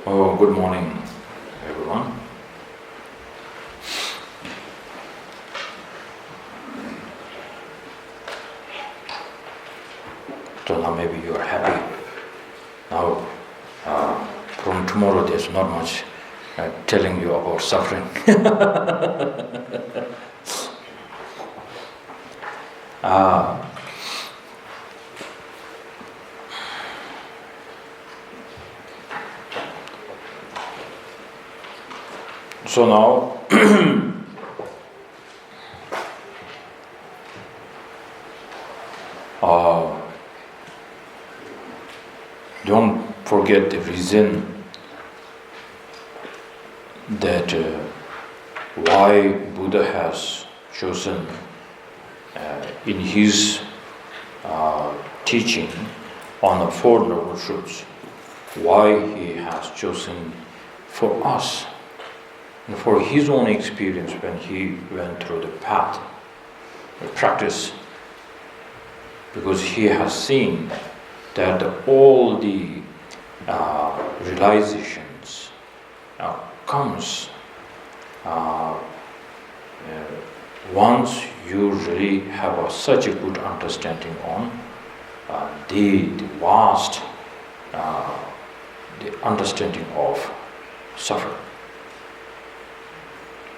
Oh, good morning, everyone. So now maybe you are happy. Now, from tomorrow there's not much telling you about suffering. So now, don't forget the reason that why Buddha has chosen in his teaching on the Four Noble Truths, why he has chosen for us. And for his own experience when he went through the path, the practice, because he has seen that all the realizations comes once you really have such a good understanding on the vast the understanding of suffering.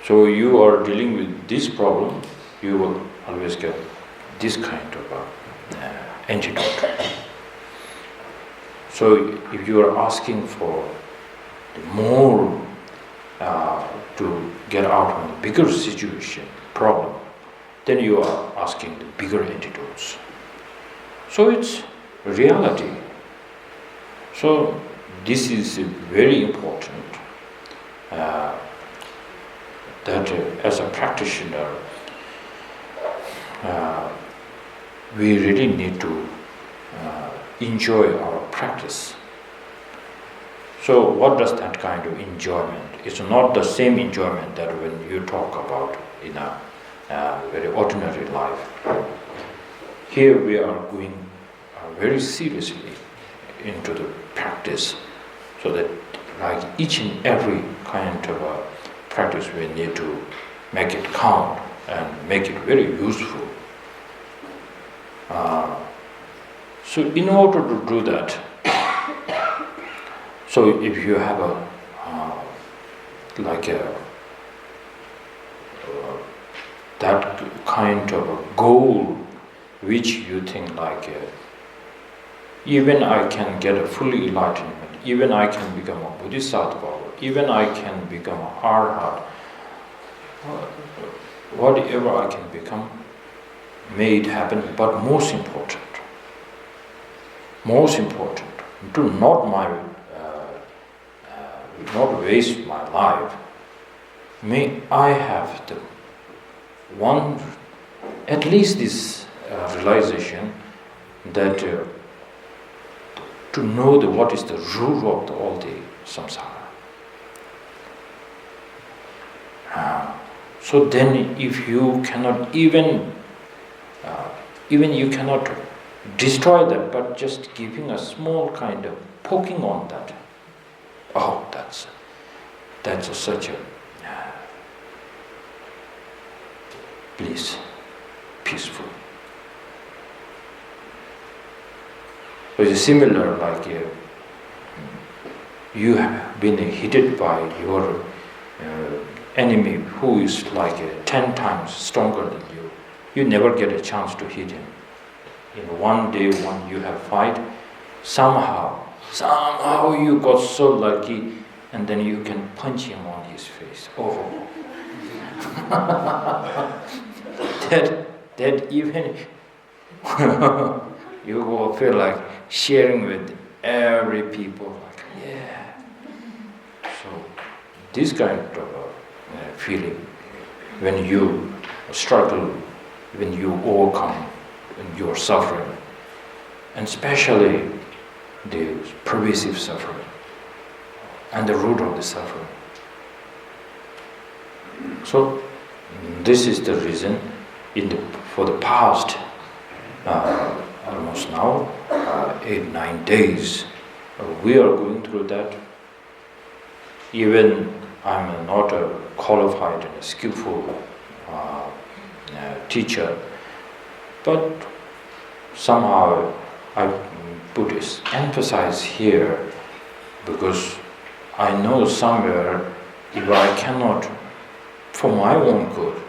So you are dealing with this problem, you will always get this kind of antidote. So if you are asking for more to get out of a bigger situation, problem, then you are asking the bigger antidotes. So it's reality. So this is very important. That as a practitioner, we really need to enjoy our practice. So what does that kind of enjoyment? It's not the same enjoyment that when you talk about in a very ordinary life. Here we are going very seriously into the practice, so that like each and every kind of a practice we need to make it count and make it very useful. So in order to do that, so if you have that kind of a goal which you think like even I can get a fully enlightenment, even I can become a Bodhisattva, even I can become a Arhat, whatever I can become, may it happen, but most important, do not waste my life. May I have the one, at least this realization that to know what is the root of all the samsara. So then if you cannot even you cannot destroy that, but just giving a small kind of poking on that, oh, that's such a bliss, peaceful. So it's similar like you have been hit by your enemy who is like 10 times stronger than you. You never get a chance to hit him. In one day when you have fight, somehow you got so lucky, and then you can punch him on his face. Oh, that even you will feel like sharing with every people. Like, yeah. So this kind of feeling, when you struggle, when you overcome your suffering, and especially the pervasive suffering and the root of the suffering. So this is the reason for the past almost now 8-9 days we are going through that. Even I'm not a qualified and skillful teacher, but somehow I put this emphasis here because I know somewhere if I cannot, for my own good,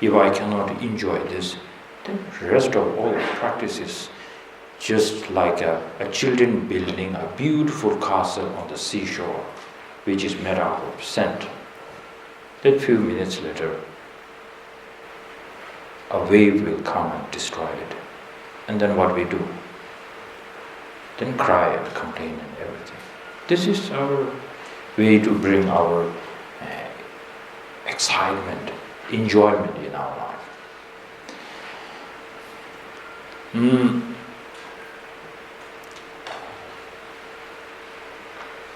if I cannot enjoy this, then the rest of all practices just like a children building a beautiful castle on the seashore, which is made out of sand. Then few minutes later, a wave will come and destroy it. And then what we do? Then cry and complain and everything. This is our way to bring our excitement, enjoyment in our life.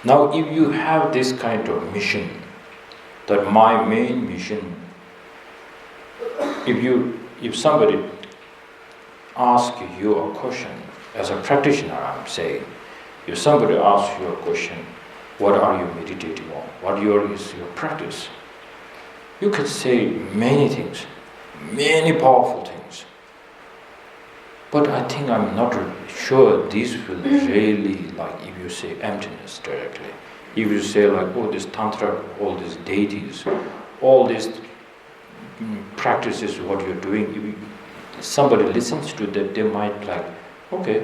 Now, if you have this kind of mission, that my main mission, if somebody asks you a question, as a practitioner I'm saying, if somebody asks you a question, what are you meditating on? What is your practice? You can say many things, many powerful things. But I think I'm not sure this will really, like if you say emptiness directly, if you say like, oh, this tantra, all these deities, all these practices, what you're doing, if somebody listens to that, they might like, okay,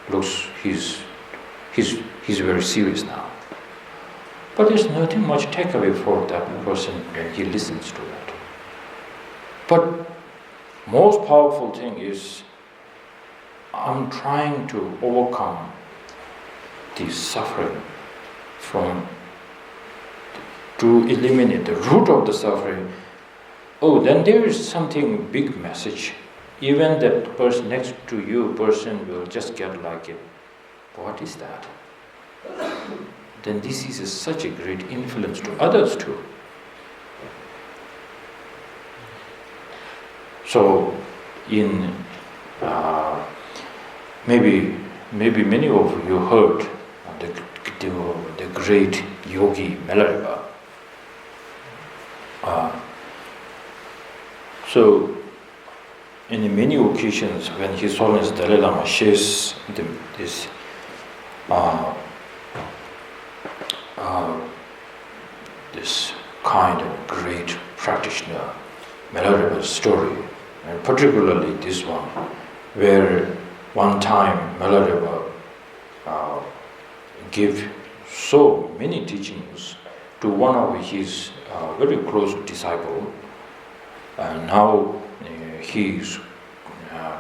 looks he's very serious now. But there's nothing much takeaway for that person when he listens to that. But most powerful thing is I'm trying to overcome the suffering to eliminate the root of the suffering. Oh, then there is something big message. Even that person next to you person will just get like it. What is that? Then this is such a great influence to others too. So in maybe many of you heard the great yogi Milarepa. So in many occasions when His Holiness Dalai Lama shares this kind of great practitioner Milarepa's story, and particularly this one, where one time Milarepa gave so many teachings to one of his very close disciple, and now he is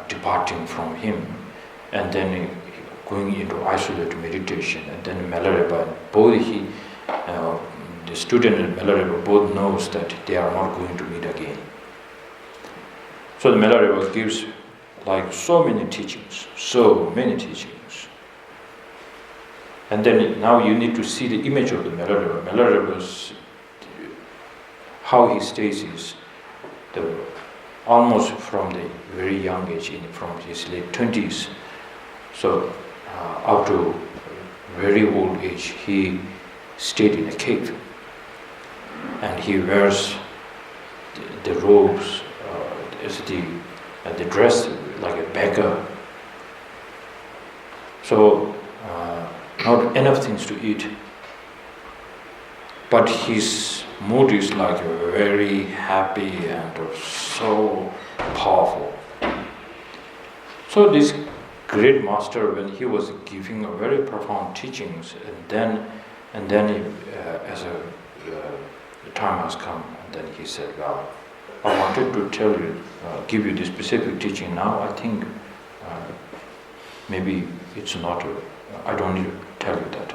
departing from him, and then going into isolated meditation, and then Milarepa, both the student and Milarepa both knows that they are not going to meet again. So the Milarepa gives like so many teachings. And then now you need to see the image of the Milarepa. Milarepa's, how he stays is almost from the very young age, from his late 20s, so up to very old age, he stayed in a cave. And he wears the robes, the dress like a beggar. So not enough things to eat. But his mood is like very happy and so powerful. So this great master, when he was giving a very profound teachings, and then he, the time has come, and then he said, well, I wanted to tell you, give you this specific teaching now. I think maybe it's not, I don't need to tell you that.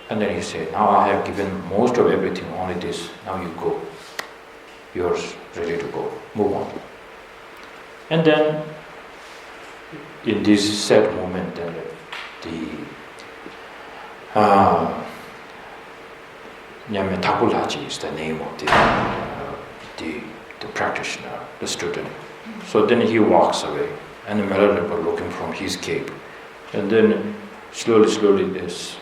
And then he said, now I have given most of everything, only this, now you go. You're ready to go, move on. And then, in this sad moment, Nyame Takulaji is the name of the practitioner, the student. So then he walks away, and the Milarepa looking from his cave. And then slowly this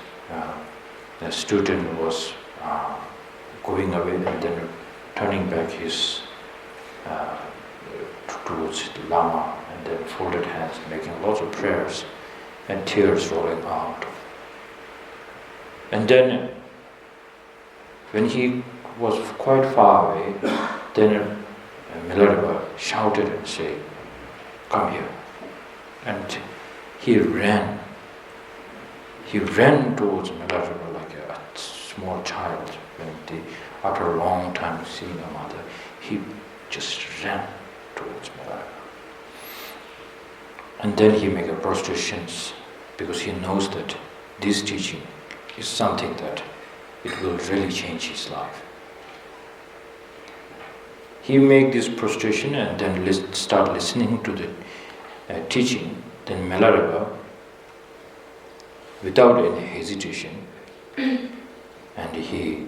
the student was going away and then turning back his towards the Lama, and then folded hands, making lots of prayers and tears rolling out. And then when he was quite far away, then Milarepa shouted and said, "Come here." And he ran towards Milarepa like a small child. After a long time seeing a mother, he just ran towards Milarepa. And then he made prostrations, because he knows that this teaching is something that it will really change his life. He made this prostration and then start listening to the teaching. Then Milarepa, without any hesitation, and he,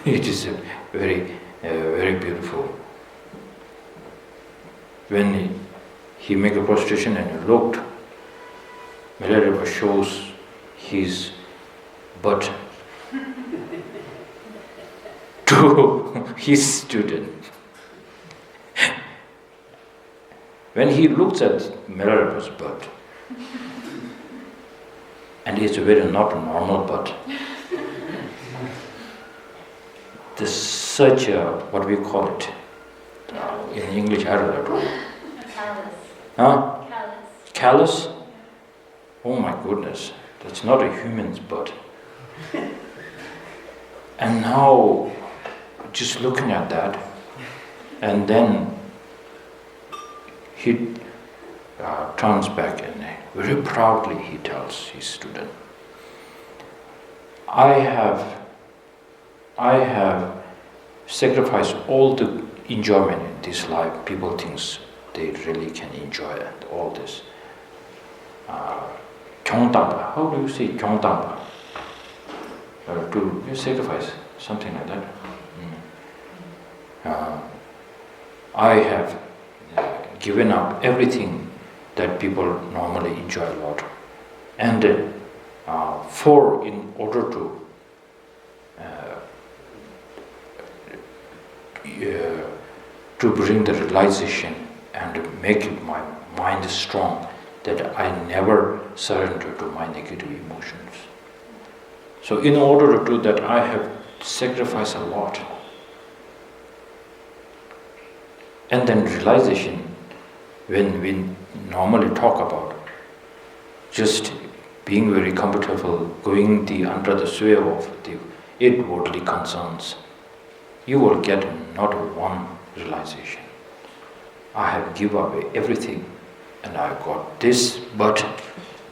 it is a very beautiful. When he made a prostration and he looked, Milarepa shows his butt to his student. When he looks at Milarepa's butt, and it's a very not a normal butt, there's such a, what we call it, in English, I don't know. Callus. Huh? Callus. Callus? Oh my goodness, that's not a human's butt. And now, just looking at that, and then he turns back and very proudly he tells his student, I have sacrificed all the enjoyment in this life. People think they really can enjoy it, all this. Kyongtaba, how do you say Kyongtaba? To you sacrifice, something like that. I have given up everything that people normally enjoy a lot, and in order to bring the realization and make my mind strong, that I never surrender to my negative emotions. So in order to do that, I have sacrificed a lot. And then realization, when we normally talk about just being very comfortable, going under the sway of the 8 worldly concerns, you will get not one realization. I have given away everything and I got this, but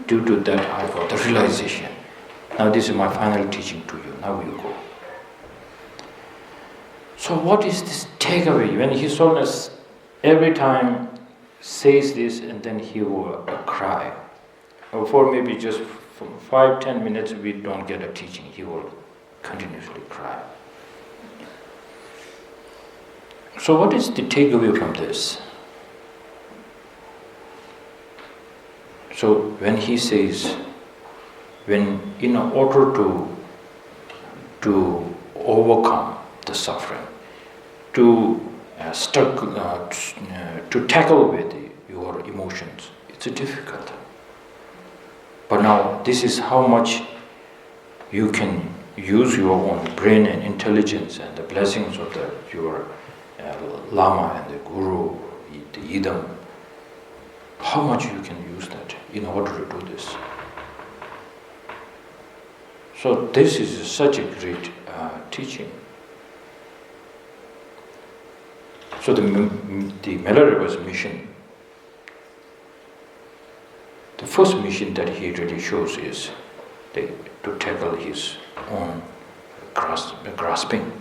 due to that I got the realization. Now this is my final teaching to you, now you go. So what is this takeaway? When His Holiness every time says this and then he will cry. For maybe just 5-10 minutes we don't get a teaching, he will continuously cry. So what is the takeaway from this? So when he says, when in order to overcome the suffering, to tackle with your emotions, it's difficult. But now this is how much you can use your own brain and intelligence and the blessings of your Lama and the Guru, the Idam. How much you can use that in order to do this. So this is such a great teaching. So the Milarepa's mission, the first mission that he really shows is to tackle his own grasping.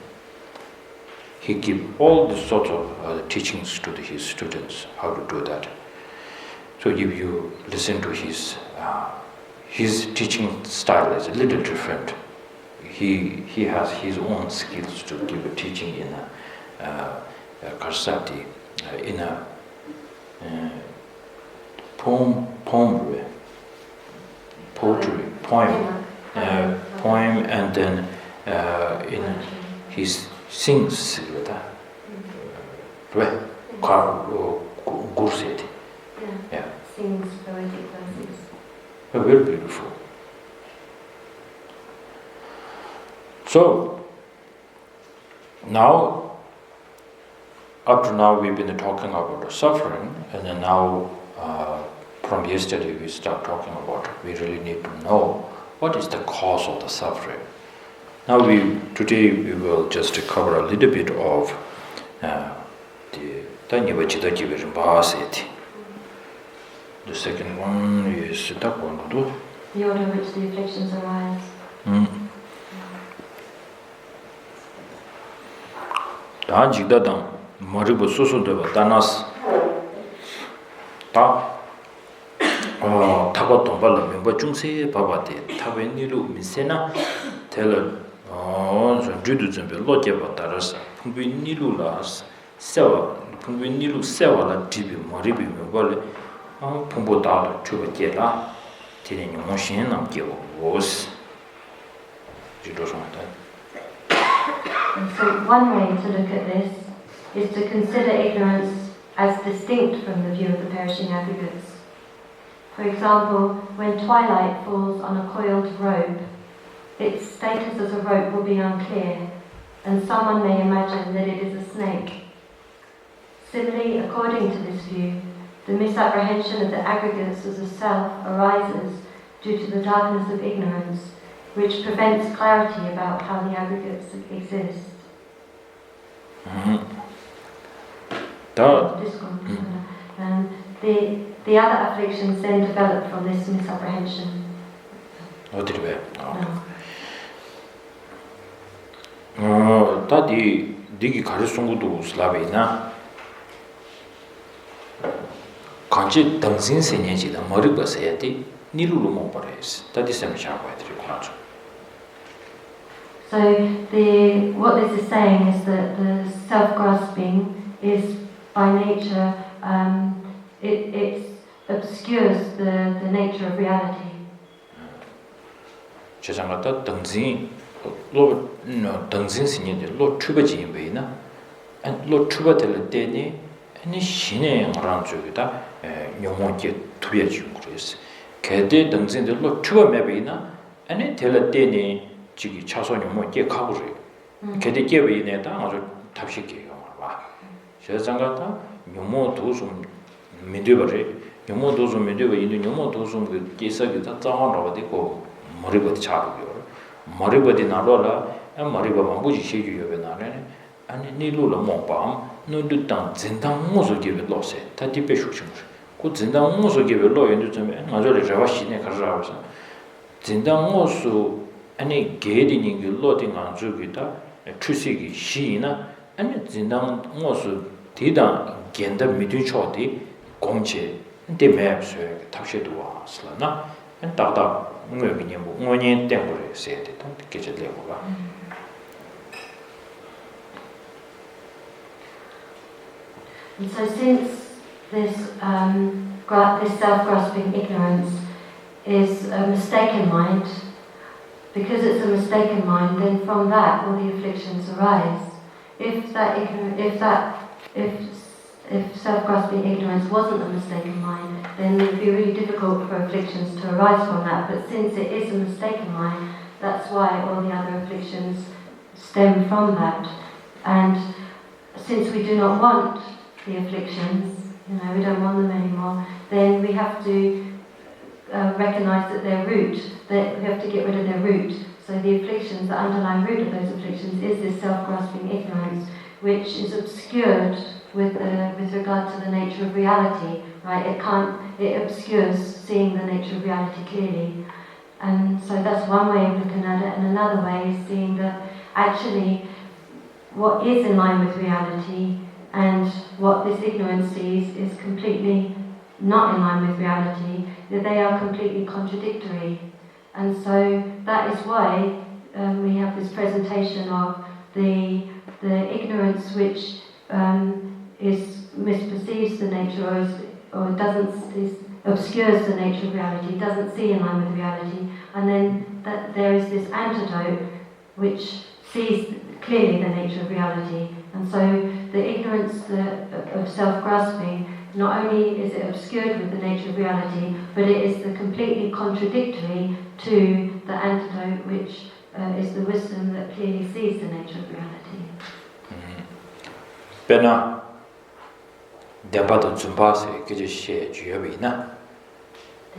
He gives all the sorts of teachings to his students, how to do that. So if you listen to his teaching style is a little different. He has his own skills to give a teaching in a Karsati, in a poem way. poetry, poem, and then he sings with that. Yeah. Sings poetic verses. Very beautiful. So now, up to now, we've been talking about the suffering, and then now, from yesterday, we start talking about we really need to know what is the cause of the suffering. Now, today we will just cover a little bit of the second one is the order in which the afflictions arise. Maribu Susundeva Danas Taba Tombala Mimba Jungse Babate Tabe Nilu Misena Teller Judu Zumbi Lojeva Taras Pumbi Nilu Las Sewa Pumbi Nilu Sewa La Tibi Maribi Mibole Pumbo Dala Chuba Jela Tini Moshin Nam Givo was And so one way to look at this is to consider ignorance as distinct from the view of the perishing aggregates. For example, when twilight falls on a coiled rope, its status as a rope will be unclear, and someone may imagine that it is a snake. Similarly, according to this view, the misapprehension of the aggregates as a self arises due to the darkness of ignorance, which prevents clarity about how the aggregates exist. And the other afflictions then develop from this misapprehension. Digi Karisungudu Slavina Kanji Dangzin Seneji, the Moriba Sayati, Nilulumo Pares, that is some sharp. So what this is saying is that the self-grasping is by nature, it obscures the nature of reality. Chachangata Dangzin, Lord Dangzin Sinia, Lord Trubaji in Vena, and Lord Trubatel Deni, and Shine Ranjuda, Yomonki Tubiachungris. Kede Dangzin, the Lord Truba Mabina, and it tell a Deni. 지기 차선이 뭐 이게 가고래. 걔들 개베 내다 아주 탑식이에요. 봐. 세상가다 묘모도 좀 민들버리. 묘모도 좀 민들버 있는 묘모도 좀 그 계속이 다 장하라고 되고 머리부터 잡고요. 머리부터 나로라. 머리가 뭐지 시주요 나네. 아니 니로로 뭐밤 너도 땅 진당 무슨 개베 로세. 다 뒤에 쇼싱. 그 진당 무슨 개베 로인도 좀 맞아를 잡아 시내 가져와서. 진당 무슨 아니 게디닝 로딩 안 주기다 추식이 시이나 아니 진당 무슨 대단 겐다 미드초디 공체 데맵스 탑셰도 와슬나 엔다다 뭐기냐 뭐 뭐니 땡고래 세대 또 깨져들고 봐. And so since this self-grasping ignorance is a mistaken mind, because it's a mistaken mind, then from that all the afflictions arise. If self-grasping ignorance wasn't a mistaken mind, then it would be really difficult for afflictions to arise from that. But since it is a mistaken mind, that's why all the other afflictions stem from that. And since we do not want the afflictions, we don't want them anymore, then we have to recognize that their root, that we have to get rid of their root. So the afflictions, the underlying root of those afflictions is this self-grasping ignorance, which is obscured with regard to the nature of reality, right? It obscures seeing the nature of reality clearly. And so that's one way of looking at it, and another way is seeing that actually what is in line with reality and what this ignorance sees is completely not in line with reality, that they are completely contradictory. And so that is why we have this presentation of the ignorance which misperceives the nature or obscures the nature of reality, doesn't see in line with reality, and then that there is this antidote which sees clearly the nature of reality. And so the ignorance of self-grasping, not only is it obscured with the nature of reality, but it is the completely contradictory to the antidote, which is the wisdom that clearly sees the nature of reality. Pena Dembado Zumba se que she Juebina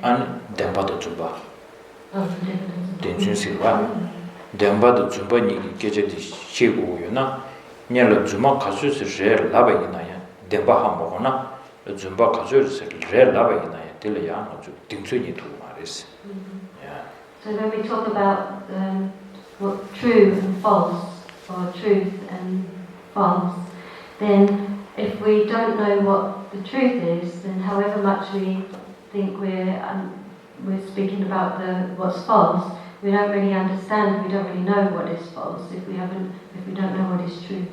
and Dembado Zumba. Tension Silva Dembado Zumba ni get the Shegu Yuna, Nella Zuma Kasus rare Labaina, Demba Hamona, Zumba Kasus rare Labaina, Teleyan, Tinsuni to Maris. So when we talk about what true and false, or truth and false, then if we don't know what the truth is, then however much we think we're speaking about what's false, we don't really understand. We don't really know what is false if we don't know what is true.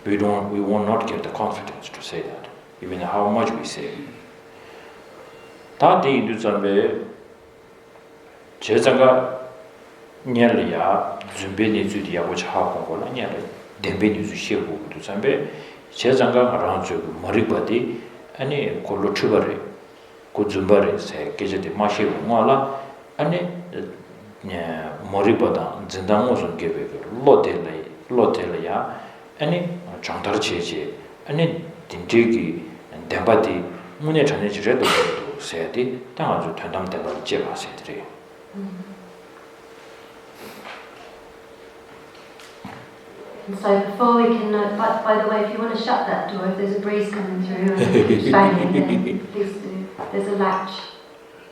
We will not get the confidence to say that, even how much we say. Ta di du zambe jezanga nyelya zumbe ni zudi ya which ha ko la nyela dembe ni zu shebu du zambe jezanga ranju maribadi ani ko lo chubare ko zumbare se keje de mashe ngala ani maribada zindango son gebe lotele ya ani changtar cheje ani dinjegi dembadi mune chane jiredo se di tanga ju tandam de jeba se dire. And so before we can, by the way, if you want to shut that door, if there's a breeze coming through and shining, then please do. There's a latch,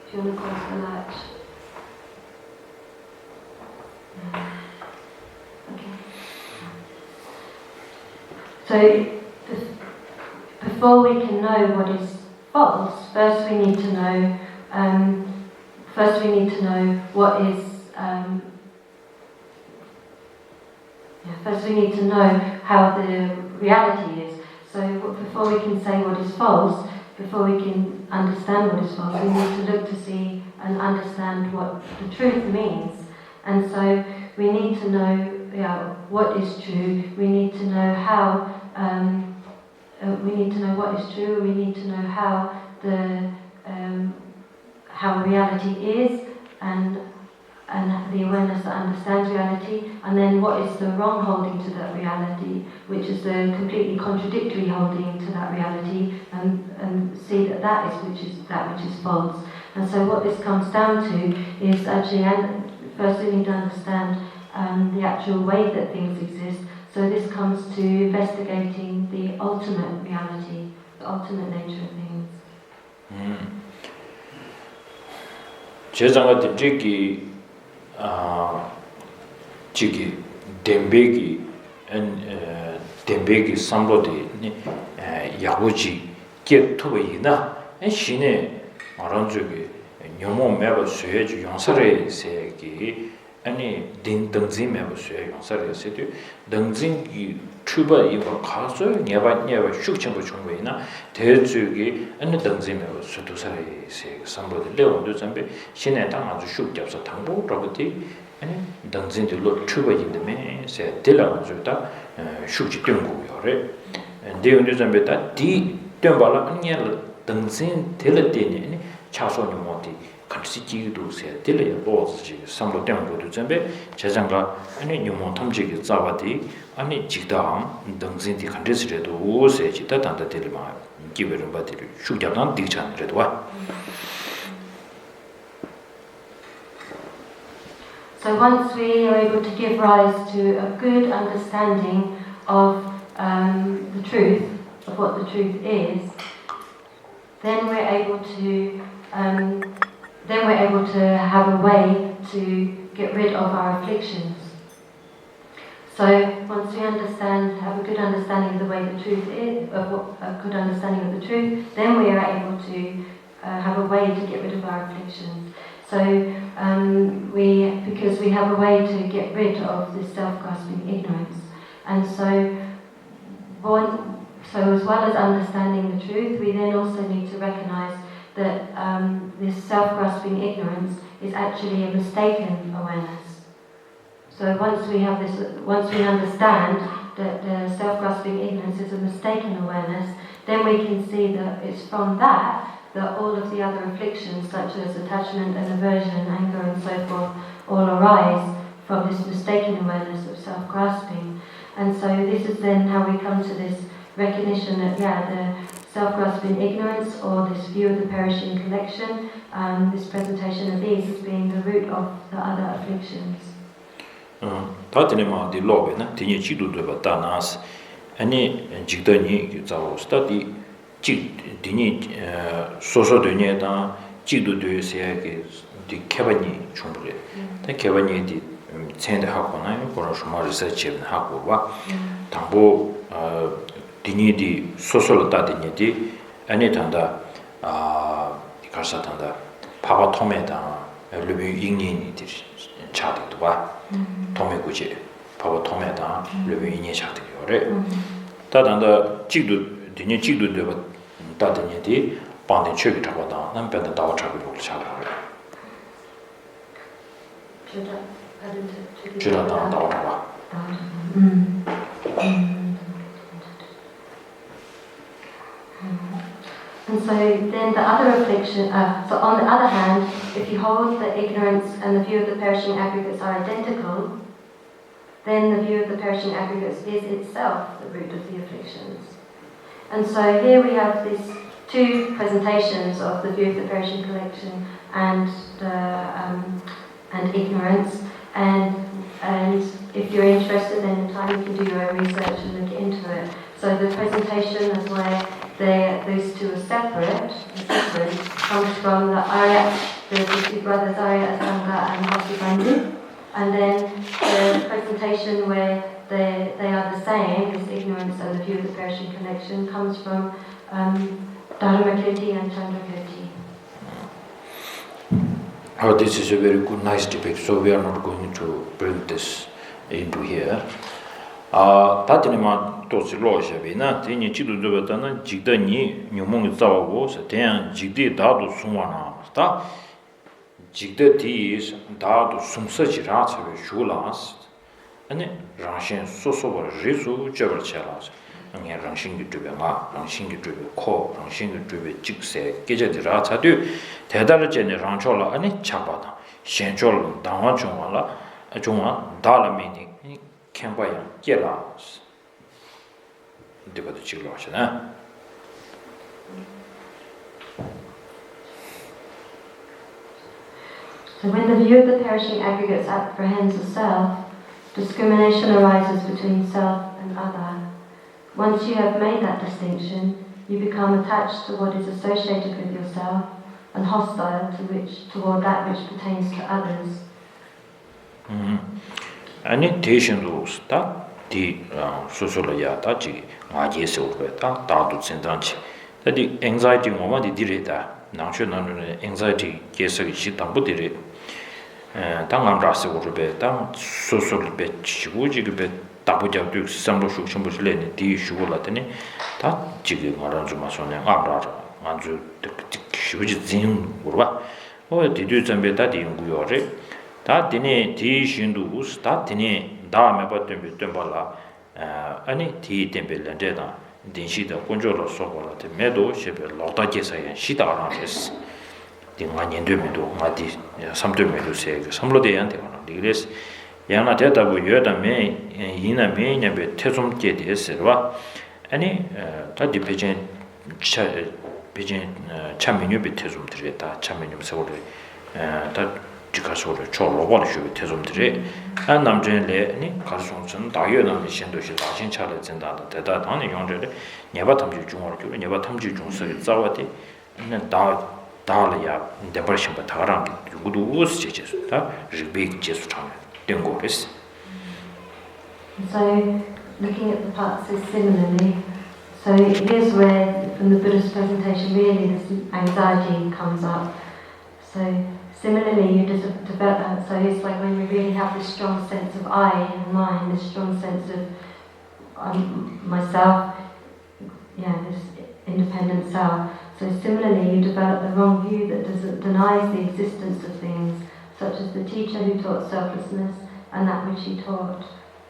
if you want to close the latch. Okay. So before we can know what is false, first we need to know what is. First we need to know how the reality is. So before we can say what is false, before we can understand what is false, we need to look to see and understand what the truth means. And so we need to know what is true. We need to know how. We need to know what is true. We need to know how reality is, and the awareness that understands reality, and then what is the wrong holding to that reality, which is the completely contradictory holding to that reality, and see that which is false. And so what this comes down to is actually, first we need to understand the actual way that things exist. So this comes to investigating the ultimate reality, the ultimate nature of things. Chigi dembegi samlodi yaguji get to ina and shine aranjugi nyomo meba sueju yonsare segi ani din dangzi meba sueju yonsare sedu dangzin gi chuba iwa kaso nyeba shukchenbo chungwe ina tejugi ani dangzi meba sudu sare segi samlodi leondu zambe shine tanga ju shukjapsa tangbo rabati 아니 당진들 로 추바인데메 세 딜라가 좋다 슈치 땡고요래 데운데 잠베다 디 땡발라 아니야 당진 딜레데니 아니 차소니 모티 같이 지도 세 딜레야 보스지 삼로 땡고도 잠베 제장가 아니 뉴모 탐지기 자바디 아니 직다함 당진디 컨디스레도 오세 지다 단다 딜마 기베르 바디를 슈자단 디찬레도 와. So once we are able to give rise to a good understanding of the truth, of what the truth is, then we're able to have a way to get rid of our afflictions. So once we have a good understanding of the way the truth is, a good understanding of the truth, then we are able to have a way to get rid of our afflictions. So because we have a way to get rid of this self-grasping ignorance, and so as well as understanding the truth, we then also need to recognize that this self-grasping ignorance is actually a mistaken awareness. So once we understand that the self-grasping ignorance is a mistaken awareness, then we can see that it's from that all of the other afflictions, such as attachment and aversion, anger and so forth, all arise from this mistaken awareness of self-grasping. And so this is then how we come to this recognition that, the self-grasping ignorance, or this view of the perishing collection, this presentation of these as being the root of the other afflictions. 다들이마 딜로베나 디니 지도도 바다나스 아니 지도니 자오 스타디 지 디니 소소도니에다 지도도에서게 디 케바니 충분해. 다 케바니디 첸데 하고나 보라슈마 리서치 하고 와 당보 디니디 소소로다 디니디 아니 단다 가사단다 파바 토메다 르비 잉니니디 차디도 봐 토메구지 파바 토메다 르비 잉니 차디요레 다단다 지도 디니 지도 되바 다디니디 반데 최기 잡아다 난 벤다 다와 잡으려고 차라래 주라다 다와 봐 And so then the other affliction, so on the other hand, if you hold the ignorance and the view of the perishing aggregates are identical, then the view of the perishing aggregates is itself the root of the afflictions. And so here we have these two presentations of the view of the perishing collection and ignorance. And if you're interested, then in time you can do your own research and look into it. So the presentation is where those two are separate, comes from the two brothers Arya Asanga and Vasubandhu. And then the presentation where they are the same, this ignorance and the view of the perishing connection, comes from Dharamsala and Chandrakirti. Oh, this is a very good, nice debate, so we are not going to bring this into here. 다들이만 도시 로셔비나 되니 지도도다는 직더니 뇽몽이 싸우고 대한 직대 다도 숨와나 다 직더디 다도 숨서지라 차베 슈라스 아니 랑신 소소버 리수 저버차라스 아니 랑신기 주베마 랑신기 주베 코 랑신기 주베 직세 계제들아 차도 대달전에 랑초라 아니 차바다 현존 당원 중화라 중화 달라미니 캠바야 깨라스 데바도 지금 하시나 So when the view of the perishing aggregates apprehends the self, discrimination arises between self and other. Once you have made that distinction, you become attached to what is associated with yourself and hostile toward that which pertains to others. 아니 대신도 스타 디 소소로야 다지 아제서 오르다 다도 진단치 다디 anxiety 뭐마디 디레다 나셔나는 anxiety 계속이 시담부디레 당암라스 오르베 당 소소르베 치고지게 다부자도 삼로슈 첨부실레니 디 슈골라더니 다 지금 말한 좀 마소네 아브라라 아주 쉬우지 진 오르바 디디 점베 다디 연구요레 다 디네 디 신두스 다 디네 다음에 버튼 발라 아니 디 템벨렌데다 딘시다 본조로 소고라데 메도 셰베 로다게사야 시다라데스 딩마년도메도 마디 삼도메도 세 삼로데한테 가나 리그레스 야나 대다고 여다메 이나메냐베 태좀게 데스르와 아니 다 디페젠 참미뉴베 태좀 드렸다 참미뉴 세고를 다 지가서를 초로벌 쉬고 태좀들이 한 남전에 가르송선 다여남의 신도시 다신차를 진다다 대다단의 용절에 네바 탐지 중으로 교 네바 탐지 중서에 자와데 는 다라야 데버션 바타랑 누구도 우스 제제다 리빅 제수 참 된거스. So looking at the parts is similarly. So here's where from the Buddhist presentation really this anxiety comes up. So similarly, you develop. So it's like when you really have this strong sense of I in mind, this strong sense of myself, this independent self. So similarly, you develop the wrong view that denies the existence of things, such as the teacher who taught selflessness and that which he taught,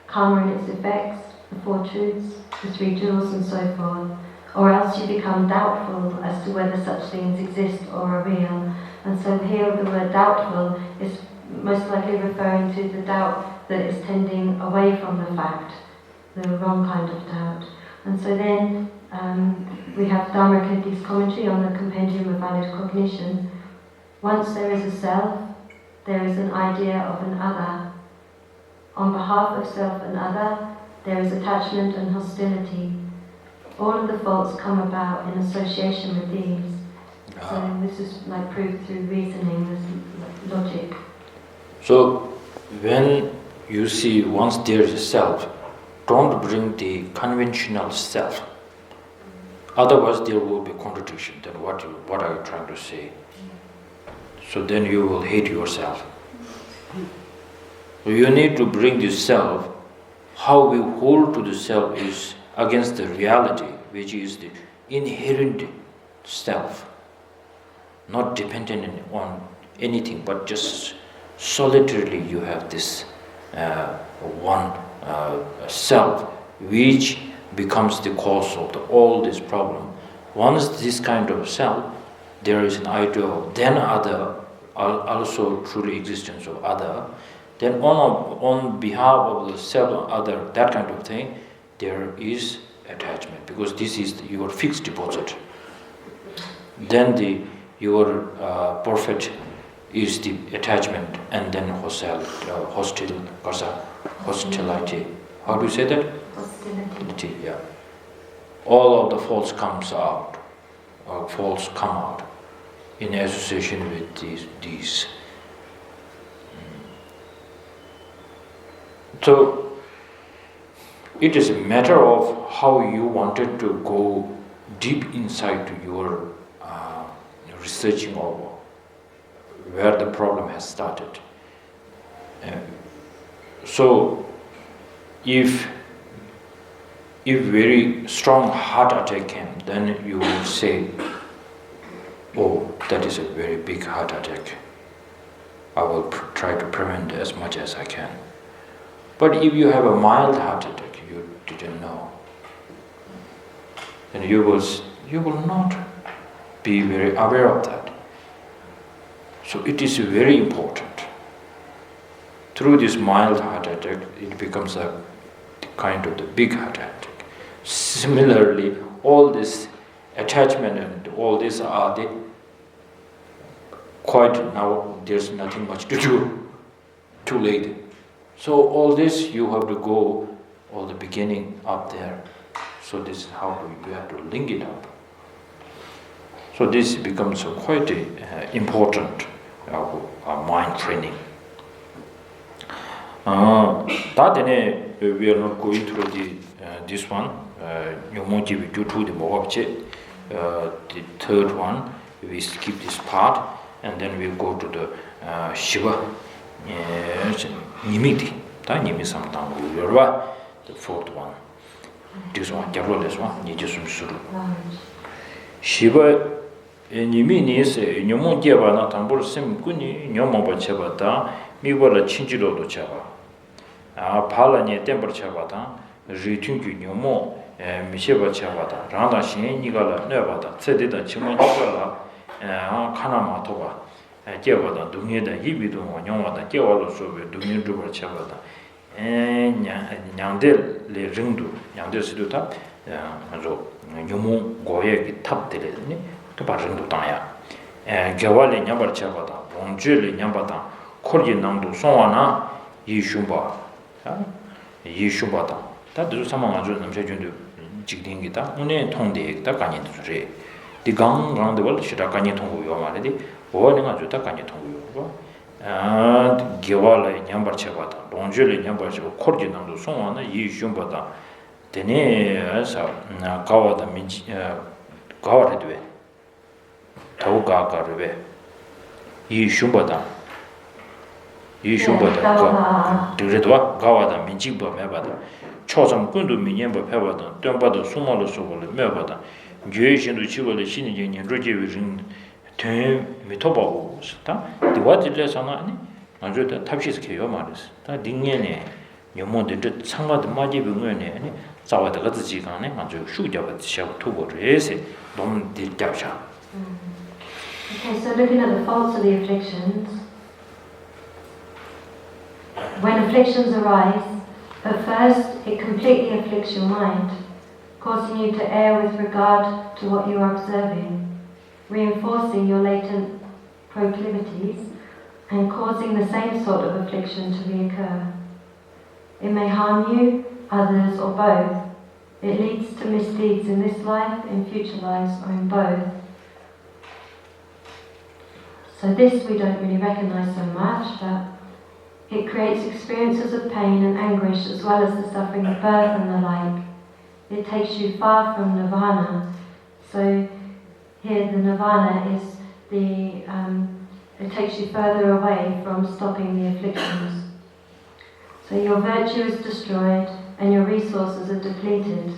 karma and its effects, the four truths, the three jewels, and so forth. Or else you become doubtful as to whether such things exist or are real. And so here the word doubtful is most likely referring to the doubt that is tending away from the fact, the wrong kind of doubt. And so then we have Dharmakirti's commentary on the Compendium of Valid Cognition. Once there is a self, there is an idea of an other. On behalf of self and other, there is attachment and hostility. All of the faults come about in association with these. So this is like proved through reasoning, this logic. So when you see once there is a self, don't bring the conventional self. Otherwise there will be contradiction. Then what are you trying to say? So then you will hate yourself. You need to bring the self. How we hold to the self is against the reality, which is the inherent self, not dependent on anything, but just solitarily you have this one self, which becomes the cause of all this problem. Once this kind of self, there is an idea of then other, also truly existence of other, then on behalf of the self and other, that kind of thing, there is attachment, because this is your fixed deposit. Then your perfect is the attachment, and then hostility. How do you say that? Hostility. Yeah. All of the faults come out in association with these. So it is a matter of how you wanted to go deep inside to your researching of where the problem has started. So if very strong heart attack came, then you will say, oh, that is a very big heart attack. I will try to prevent as much as I can. But if you have a mild heart attack, you didn't know, then you will not be very aware of that. So it is very important. Through this mild heart attack, it becomes a kind of the big heart attack. Similarly, all this attachment and all this are the quite now there's nothing much to do. Too late. So all this you have to go all the beginning up there. So this is how you have to link it up. So this becomes quite important mind training. We are not going through this one. The third one, we skip this part, and then we go to the Shiva Nimiti. The fourth one. This one, this one, Shiva Nimini is Nyomo Diavana Tambur Sim Kuni, Nyomo Bachabata, Miwala Chinjilo do Chava. Palane Temper Chavata, Ritunku Nyomo, Micheva Chavata, Randa Shin, Nigala, Nevada, Sedita Chimotala, Kanama Toba, Diavada, Dumida, Hibidu, Nyomada, Diavalo Sobe, Dumin Duba Chavata, and Yandel Le Rindu, Yandel Siduta, Nyomo Goye Tap Dele, to Barindu Taya, Gavali Nyambar Chavata, Bonjuli Nyambata, Korji Namdu Soana, Yishumba. Yishubata. That is some of them Jigding Gita, Une Tondi, Takani to Ray. The gang round the world, Shirakani Tongu already, boiling a Jutakani Tongu. And Givala Nyambar Chavata, Bonjuli Nyambar Korji Namdu Soana, Yishumbata. Dene as Kawada Minch Kawadwe. Tauga Garve. Yishumbata. Yishumbata, Duredwa, Gawada, Minjiba Mevada, Chosam Kundu Minyamba Pevada, Dumbada Sumalo Sovol Mevada, Juishindu Chivoli Shinijin and Rojivision Tim Mitobo, the what did Sanani? Andrew Tapshis Kyomaris, that Dingene, you wanted somewhat Maji Bungene, Sawa the Gazigane, and you shoot up at Shab Tubo, yes, don't did Japsha. Okay, so looking at the faults of the afflictions, when afflictions arise, at first it completely afflicts your mind, causing you to err with regard to what you are observing, reinforcing your latent proclivities, and causing the same sort of affliction to reoccur. It may harm you, others, or both. It leads to misdeeds in this life, in future lives, or in both. So this we don't really recognize so much, but it creates experiences of pain and anguish as well as the suffering of birth and the like. It takes you far from nirvana. So here the nirvana is it takes you further away from stopping the afflictions. So your virtue is destroyed and your resources are depleted.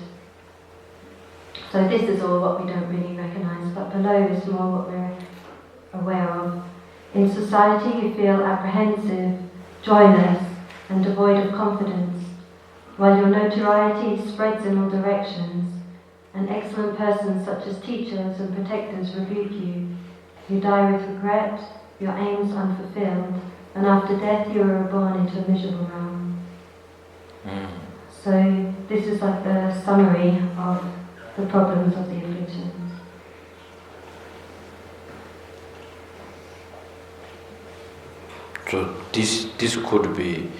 So this is all what we don't really recognize, but below is more what we're aware of. In society you feel apprehensive, joyless, and devoid of confidence, while your notoriety spreads in all directions, and excellent persons such as teachers and protectors rebuke you. You die with regret, your aims unfulfilled, and after death you are reborn into a miserable realm. So this is like the summary of the problems of the afflictions. So this could be,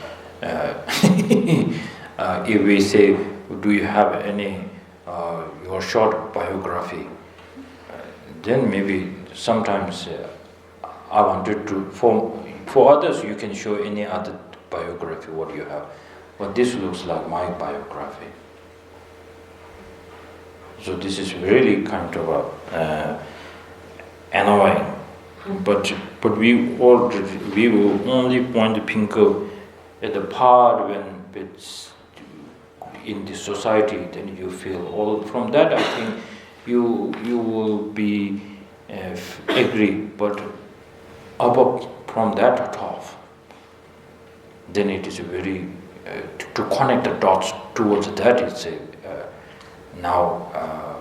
if we say, do you have any your short biography? Then maybe sometimes I wanted to for others you can show any other biography what you have, but this looks like my biography. So this is really kind of annoying. But we will only point the finger at the part when it's in the society, then you feel all from that. I think you will be agree, but above from that off, then it is very to connect the dots towards that. It's now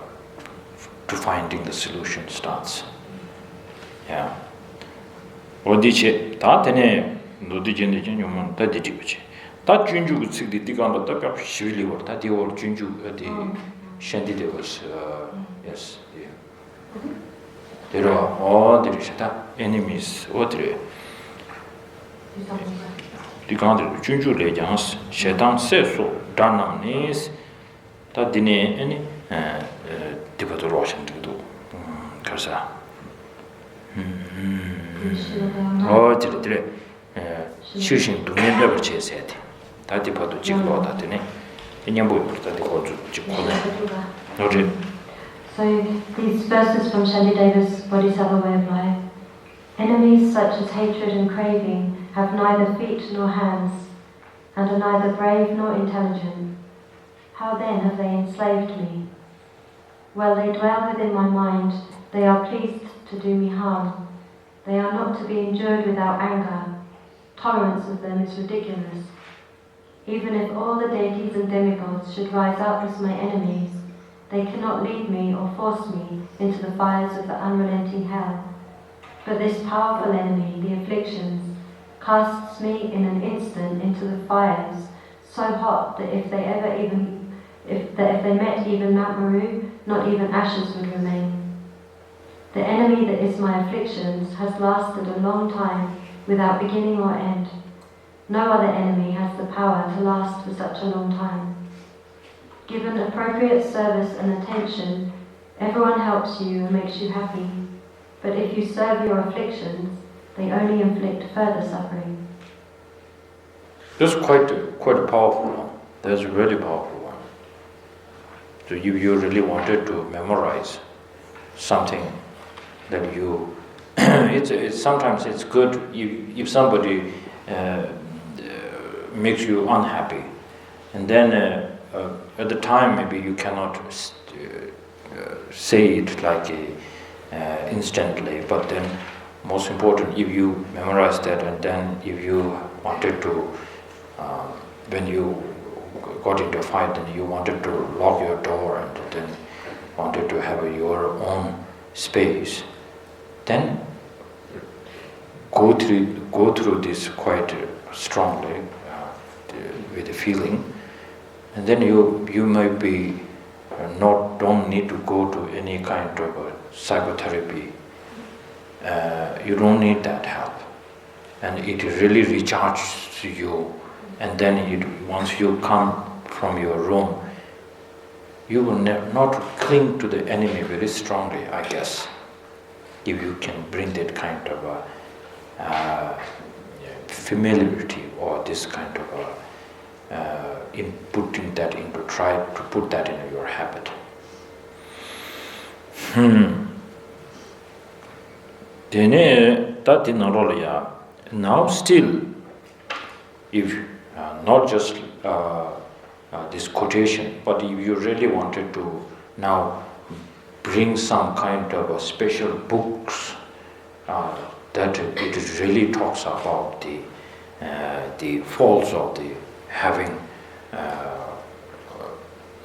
to finding the solution starts. Yeah. 어디체 다 되네. 노디진데 전용만 다 뒤집지. 다 준주고 측디 디간도 다 벽 시빌리 버다 디올 준주 어디 챤디데 was yes. There are all enemies 어디래. 디간도 준주 레장스 셰당 세소 다나니스 다 디네 아니 디버도 로션도 그래서 dire shushin dumen level chesete tati padu jiklo da tene nyambo portati ko jikole nori. So these verses from Shantideva's Bodhisattva way of life. Enemies such as hatred and craving have neither feet nor hands and are neither brave nor intelligent. How then have they enslaved me? While they dwell within my mind, they are pleased to do me harm. They are not to be endured without anger. Tolerance of them is ridiculous. Even if all the deities and demigods should rise up as my enemies, they cannot lead me or force me into the fires of the unrelenting hell. But this powerful enemy, the afflictions, casts me in an instant into the fires so hot that if they met even Mount Meru, not even ashes would remain. The enemy that is my afflictions has lasted a long time without beginning or end. No other enemy has the power to last for such a long time. Given appropriate service and attention, everyone helps you and makes you happy. But if you serve your afflictions, they only inflict further suffering. That's quite a powerful one. That's a really powerful one. So if you really wanted to memorize something that you, sometimes it's good if somebody makes you unhappy, and then at the time maybe you cannot say it like instantly, but then most important, if you memorize that, and then if you wanted to, when you got into a fight and you wanted to lock your door and then wanted to have your own space, then go through this quite strongly with the feeling, and then you might be don't need to go to any kind of psychotherapy. You don't need that help, and it really recharges you. And then once you come from your room, you will not cling to the enemy very strongly, I guess, if you can bring that kind of familiarity or this kind of in putting that into, try to put that in your habit. Now still, if not just this quotation, but if you really wanted to now bring some kind of a special books that it really talks about the faults of the having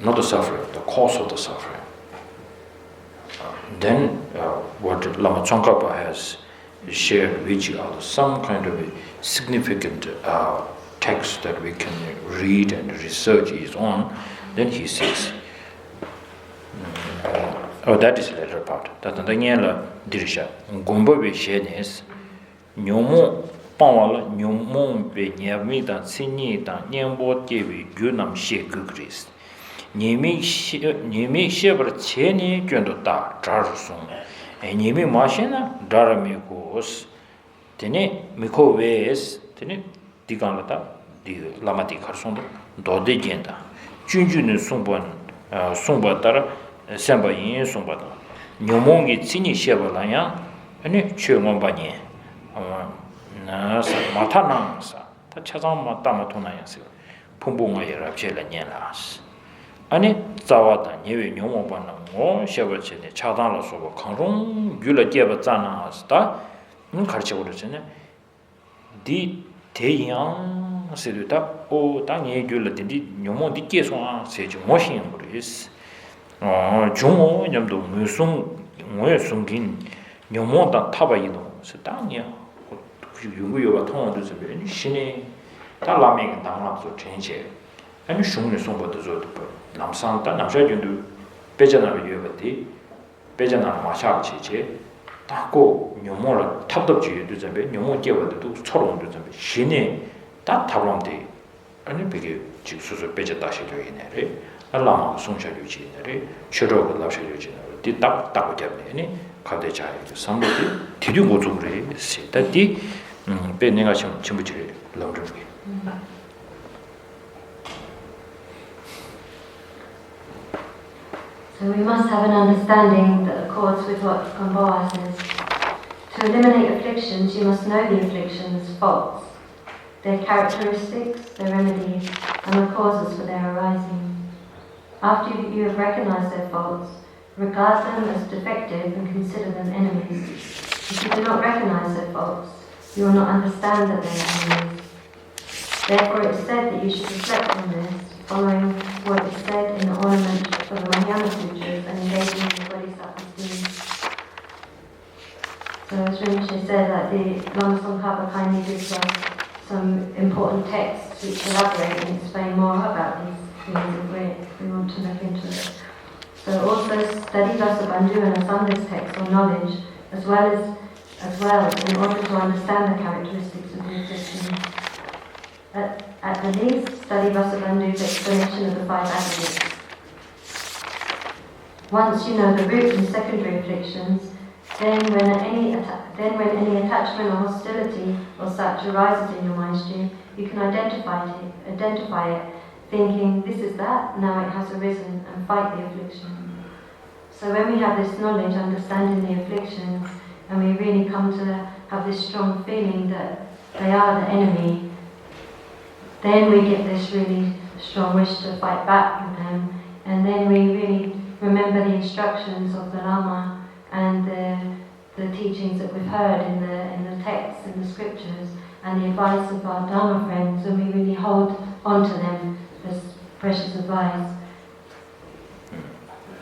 not the suffering, the cause of the suffering. Then what Lama Tsongkhapa has shared with you are some kind of a significant text that we can read and research his own. Then he says, that is the later part. That's the Nyala Dirisha. Gomba be shenes, Nyomo Pawala, Nyomo be Nyamita, Sinita, Nyambo Kevi, Gunam She Gugris. Nimi Sheber Cheni Gundota, Jarsum, and Nimi Mashina, Dharamikos, Tene Miko Wes, Tene Diganata, the Lamati Carson, Dode Genda, Junjun Sumban, Sumbatara, Samba in Sumbata, Nyomongi Tsini Shebalaya, and Chumombani, Matanansa, Tachazam Matamatunayas, Pumbunga Rapchela Nielas. 아니 자와다 예외 용어 받는 거 셔버치네 차단을 쏘고 강롱 귤을 깨버 짠나스다 가르쳐 버렸잖아요. 디 대양 세르다 오 땅에 귤을 딘디 용어 디께서 세지 모신 거리스. 중어 냠도 무슨 뭐에 숨긴 용어다 타바이노 세당이야. 그 유구요가 통하도 저변 신이 달라메가 당합소 전체 아니 슝네 송보도 저도 남산다 남자들도 배전하고 유버티 배전하는 마샤치지 다고 녀모를 탑덕지도 잡에 녀모 깨워도 처럼도 잡에 신이 다 타론데 아니 되게 직수서 배졌다시 되기네래 알라마 송샤류지네래 추로가 나셔류지네 뒤딱 따고 잡네 가대자에 삼보디 뒤류고도 그래 세다디 배 내가 좀 전부지 넣으려고 So we must have an understanding that accords with what Gamboa says. To eliminate afflictions, you must know the afflictions' faults, their characteristics, their remedies, and the causes for their arising. After you have recognized their faults, regard them as defective and consider them enemies. If you do not recognize their faults, you will not understand that they are enemies. Therefore it is said that you should reflect on this, following what is said in the ornament of the Mahayana Sutras and engaging in the Bodhisattva's deeds. So as Rinpoche said, that the Lama Tsongkhapa kindly gives us some important texts which elaborate and explain more about these things if we want to look into it. So also study Vasubandhu and Asanda's texts on knowledge, as well in order to understand the characteristics of the existence. At the least, study Vasubandhu's explanation of the five aggregates. Once you know the root and secondary afflictions, then when any attachment or hostility or such arises in your mind stream, you can identify it, thinking, this is that, now it has arisen, and fight the affliction. So when we have this knowledge, understanding the afflictions, and we really come to have this strong feeling that they are the enemy, then we get this really strong wish to fight back with them, and then we really remember the instructions of the Lama and the teachings that we've heard in the texts, in the scriptures, and the advice of our Dharma friends, and we really hold on to them as precious advice.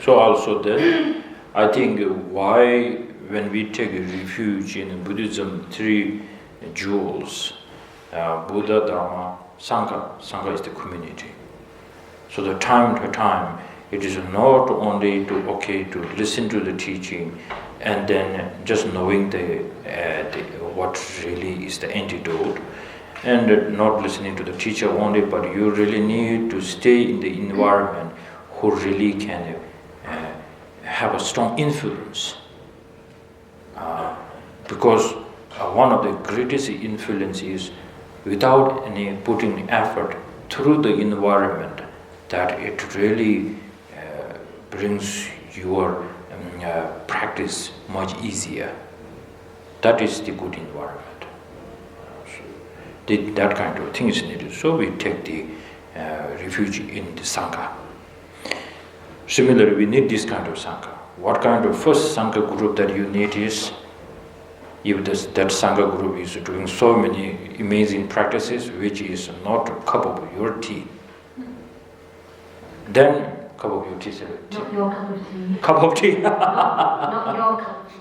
So also then, I think why when we take refuge in Buddhism, three jewels, Buddha, Dharma, Sangha. Sangha is the community. So the time to time, it is not only to listen to the teaching and then just knowing what really is the antidote, and not listening to the teacher only, but you really need to stay in the environment who really can have a strong influence. Because one of the greatest influence is without any putting effort through the environment, that it really brings your practice much easier. That is the good environment. So that kind of thing is needed. So we take the refuge in the Sangha. Similarly, we need this kind of Sangha. What kind of first Sangha group that you need is, if that Sangha group is doing so many amazing practices which is not a cup of your tea, then cup of your tea. Not your cup of tea. Cup of tea. Not your cup of tea.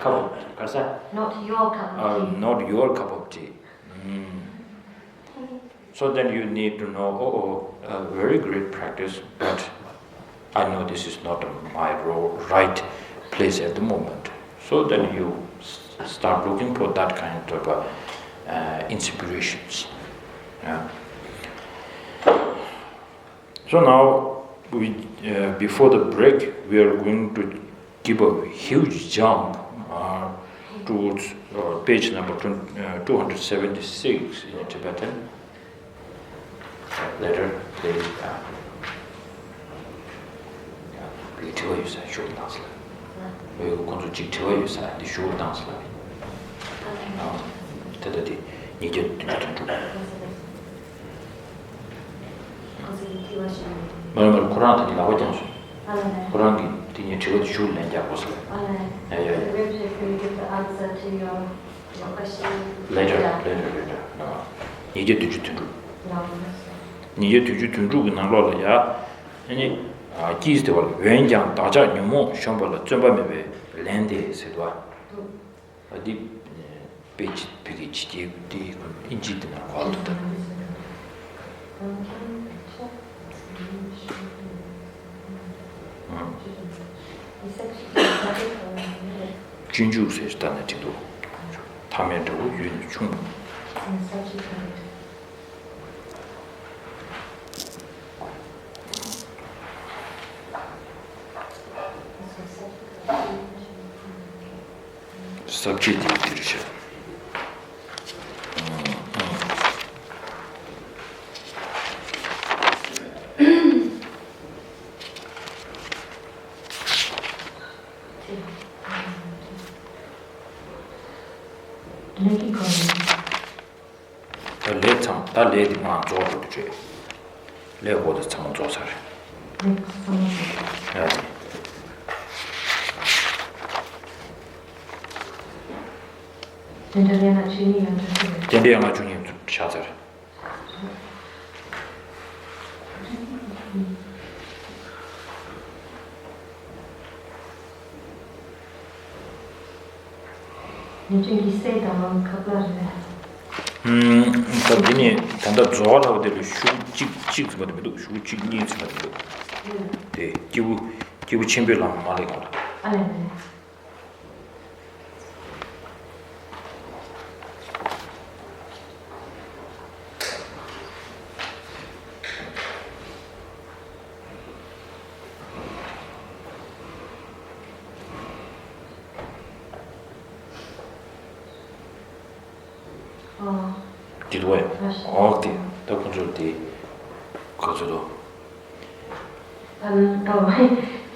Cup of, what's that? Not your cup of tea. Not your cup of tea. So then you need to know, a very great practice, but I know this is not my right place at the moment. So then you start looking for that kind of inspirations. Yeah. So now, before the break, we are going to give a huge jump towards page number 276 in Tibetan. Later, please. Wenjang Daja Numo Shambhala Zumbame Lende Sedwa Adi Page Pigich di Injitna Qualta Junju says Danatido Tamento Yun Chung. Subject leadership. The lady man job to jail. Let what the town job. Tendiana Junior to chatter. Tadini, Tanda Zola of the shoe chicks, but the shoe chick needs the give Chimbelam Malika. Did we? All the control the Kozudo.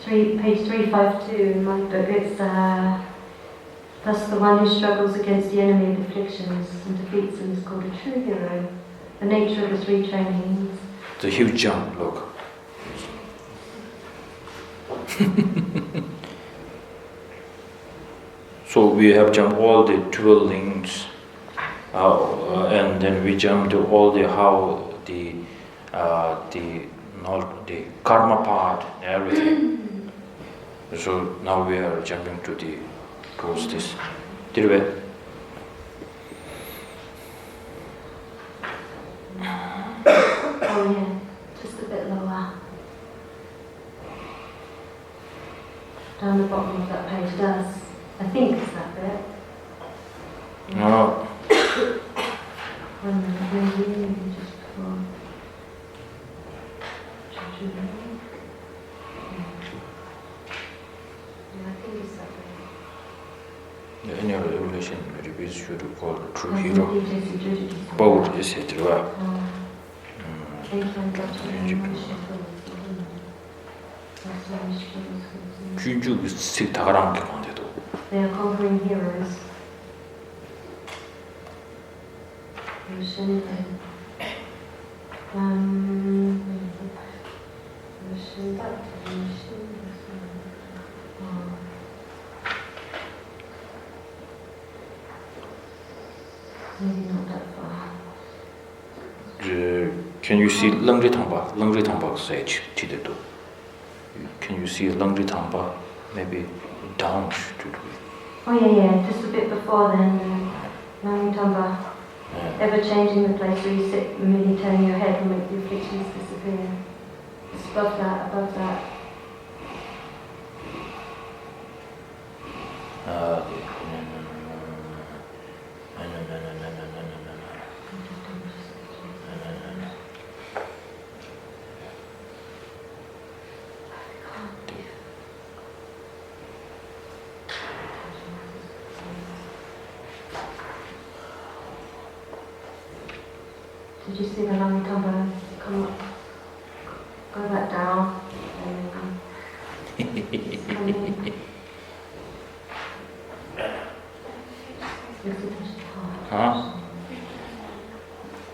Page 352 in my book, it's thus the one who struggles against the enemy of afflictions and defeats them is called a true hero. The nature of the three trainings. The huge jump, look. So we have jumped all the 12 links, and then we jump to all the how the karma part, everything. So now we are jumping towards this. Did we? Oh yeah, just a bit lower. Down the bottom of that page does. I think it's that bit. No. One minute, maybe just before. Yeah, I think it's that bit. The annual revelation reveals you to call the true hero. Bold is it, right? They are conquering heroes. Maybe not that far. Can you see Langri Thangpa sage? Can you see Langri Thangpa? Maybe down to do it. Oh yeah, just a bit before then. Nangtamba. Ever changing the place where you sit, merely turning your head and make the afflictions disappear. Just above that. Did you see the Nangtamba come up? Go back down. Huh?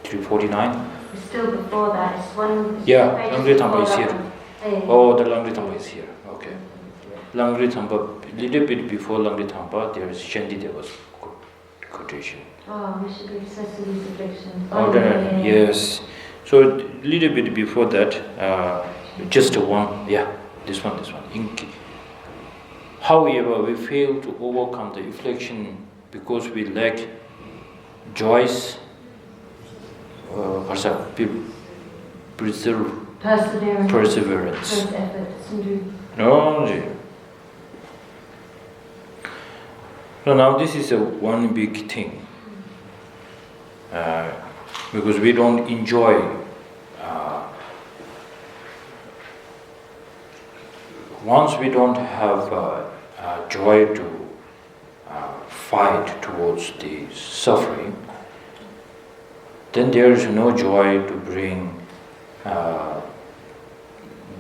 349? It's still before that. It's one. Yeah, Langri Thangpa is here. Oh, the Langri Thangpa is here. Okay. Langri Thangpa, little bit before Langri Thangpa, there is Shanti Deva's quotation. Oh, we should be obsessed with these afflictions. Oh, yes. So little bit before that, just one. Yeah, this one. However, we fail to overcome the affliction because we lack joys, perseverance. No. So now this is one big thing, because we don't enjoy. Once we don't have joy to fight towards the suffering, then there is no joy to bring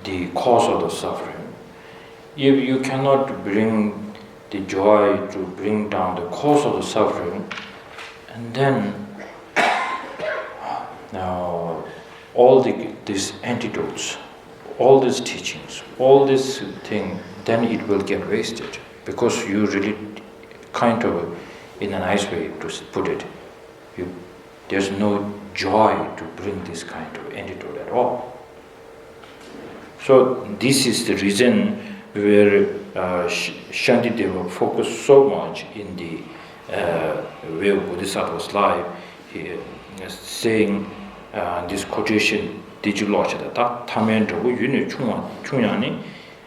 the cause of the suffering. If you cannot bring the joy to bring down the cause of the suffering, and then now all these antidotes, all these teachings, all this thing, then it will get wasted, because you really kind of, in a nice way to put it, there's no joy to bring this kind of antidote at all. So this is the reason where Shantideva focused so much in the way Bodhisattva's life, saying this quotation, Dijulachada, Ta Tamen Dragu Yuni Chunyani,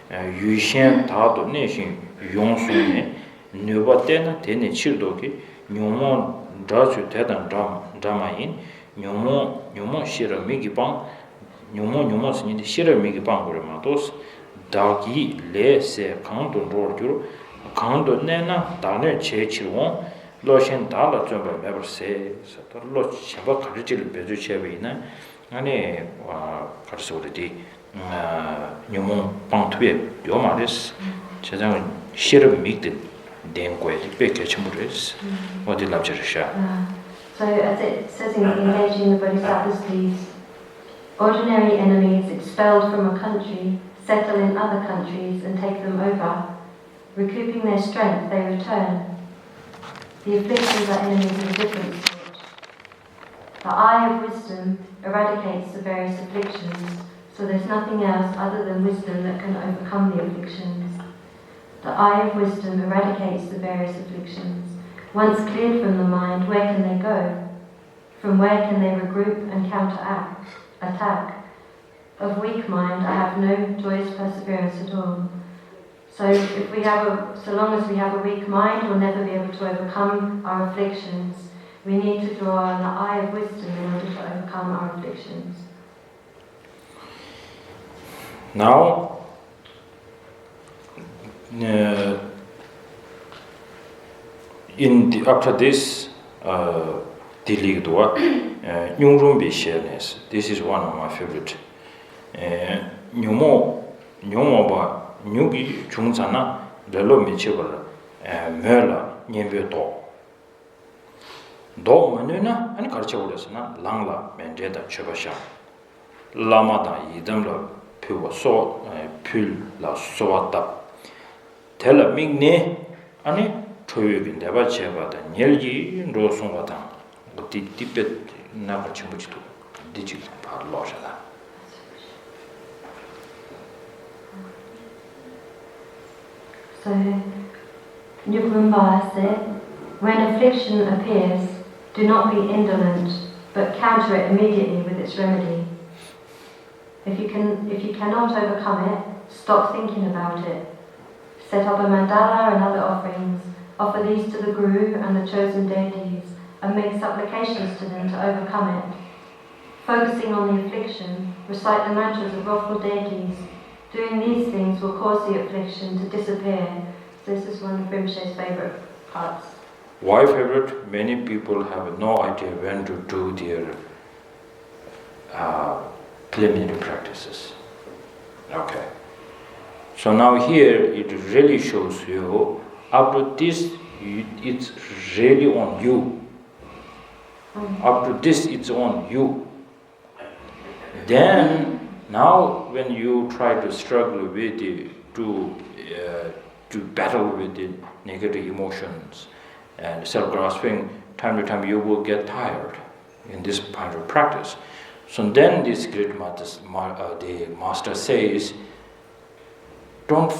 Yushen Tado Neshin Yongsune, Nubatena Tene Chirdoki, Nyomon Drazu Tedan Dramain, Nyomon Shira Migipang, Nyomon Sini Shira Migipang Rematos, Dagi Le Se Kanto Rodur, Kanto Nena, Dane Chechirwon, Loshen Dala Jumba Never Say, Lo Chaba Karjil Bezu Chevina, and Karsolidi, Nyomon Pantwe, Yomaris, Chazan Shira Migdin. What did Labjarisha? So, as it says in engaging the Bodhisattva's deeds, ordinary enemies expelled from a country settle in other countries and take them over. Recouping their strength, they return. The afflictions are enemies of a different sort. The eye of wisdom eradicates the various afflictions, so there's nothing else other than wisdom that can overcome the afflictions. The eye of wisdom eradicates the various afflictions. Once cleared from the mind, where can they go? From where can they regroup and attack? Of weak mind, I have no joyous perseverance at all. So long as we have a weak mind, we'll never be able to overcome our afflictions. We need to draw on the eye of wisdom in order to overcome our afflictions. Now, after this, this is one of my favorite. Nyugi Chungsana, Lelo Michival, Mela, Nyembe Do. Do Manuna, and Karchaudasana, Langla, Mendeta Chebasha. Lamada, Yidamla, Pua So, Pul La Soata. Tella Migne, Annie, Toyubin, Deva Cheva, the Nyelji, Rosumata, the Tibet Napachimutu, Digit Parlosha. So, Nyukumba said, when affliction appears, do not be indolent, but counter it immediately with its remedy. If you cannot overcome it, stop thinking about it. Set up a mandala and other offerings, offer these to the Guru and the chosen deities, and make supplications to them to overcome it. Focusing on the affliction, recite the mantras of wrathful deities. Doing these things will cause the affliction to disappear. This is one of Rinpoche's favorite parts. Why favorite? Many people have no idea when to do their preliminary practices. Okay. So now here it really shows you, after this, it's really on you. After this, it's on you. Then, now when you try to struggle with it, to battle with the negative emotions and self-grasping, time to time you will get tired in this kind of practice. So then this great the master says, don't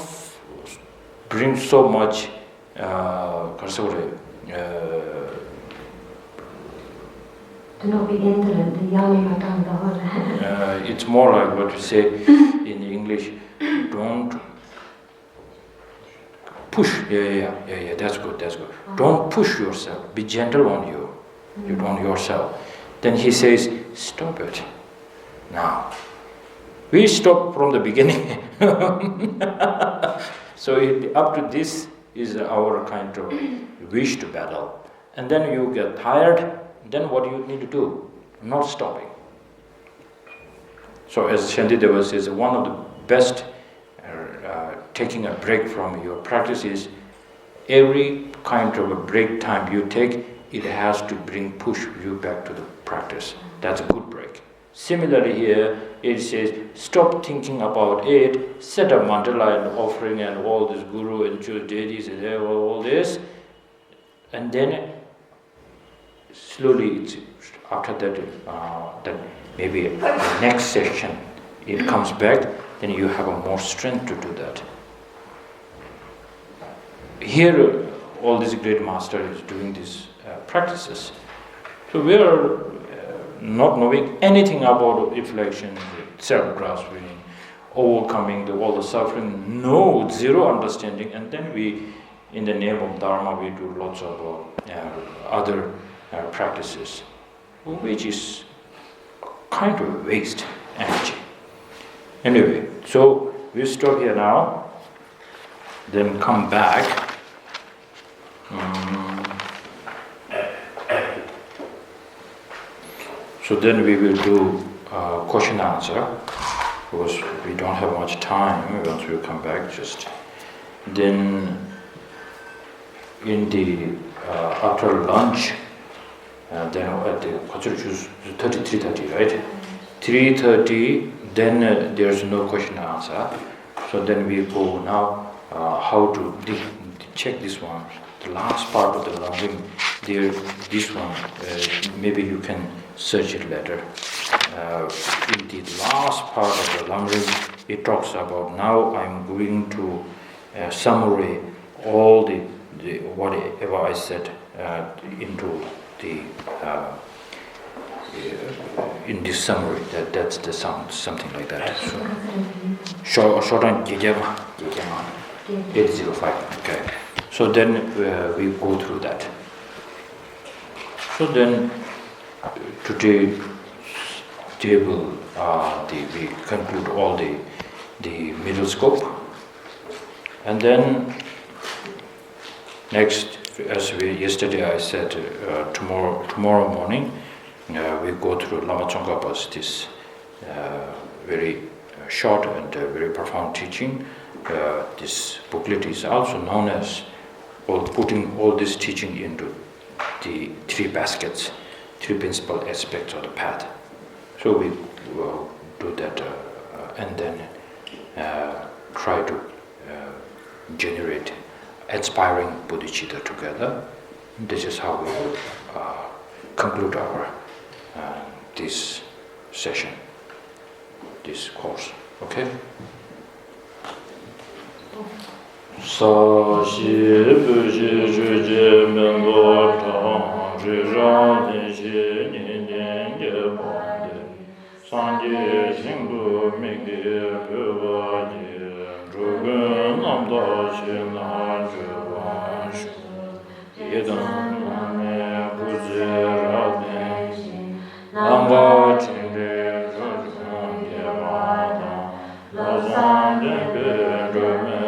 bring so much do not be indolent, it's more like what we say in English, don't push. Yeah, that's good. Don't push yourself, be gentle on you, on yourself. Then he says, stop it. Now, we stop from the beginning. So up to this is our kind of wish to battle. And then you get tired, then what do you need to do? Not stopping. So as Shantideva says, one of the best taking a break from your practice is every kind of a break time you take, it has to push you back to the practice. That's a good break. Similarly here, it says, stop thinking about it, set up mandala and offering and all this guru and deities and all this, and then slowly, after that, then maybe the next session, it comes back, then you have a more strength to do that. Here, all these great masters doing these practices. So we are not knowing anything about affliction, self-grasping, overcoming all the suffering, no, zero understanding, and then we, in the name of Dharma, we do lots of other practices, which is kind of waste energy. Anyway, so we stop here now, then come back. So then we will do question answer, because we don't have much time. Once we come back, just then in the after lunch, then at the 3:30, right? 3:30. Then there's no question and answer. So then we go now how to check this one. The last part of the Lamrim, there, this one, maybe you can search it later. In the last part of the Lamrim, it talks about now I'm going to summarize all the whatever I said into the in this summary. That's the sound, something like that. So, short on 805. Okay. So then we go through that. So then today table we conclude all the middle scope, and then next, as yesterday I said, tomorrow morning we go through Lama Tsongkhapa's this very short and very profound teaching. This booklet is also known as putting all this teaching into the three baskets, three principal aspects of the path. So we will do that and then try to generate inspiring bodhicitta together. This is how we will conclude our this session, this course. Okay? Sa shi bu shi ju je men bo tang zhi zhang ni shi ni nian ge bo de san ji xing bu mi ge bu ba ji zhu gen nam da shi na zhi wan shu ye dan me bu zhi ra de nam ba ching de zhu zhang ge ma da la zhang de ge zhu me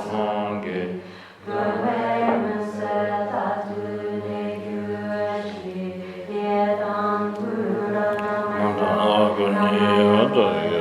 Sange Nanda Agni Adaya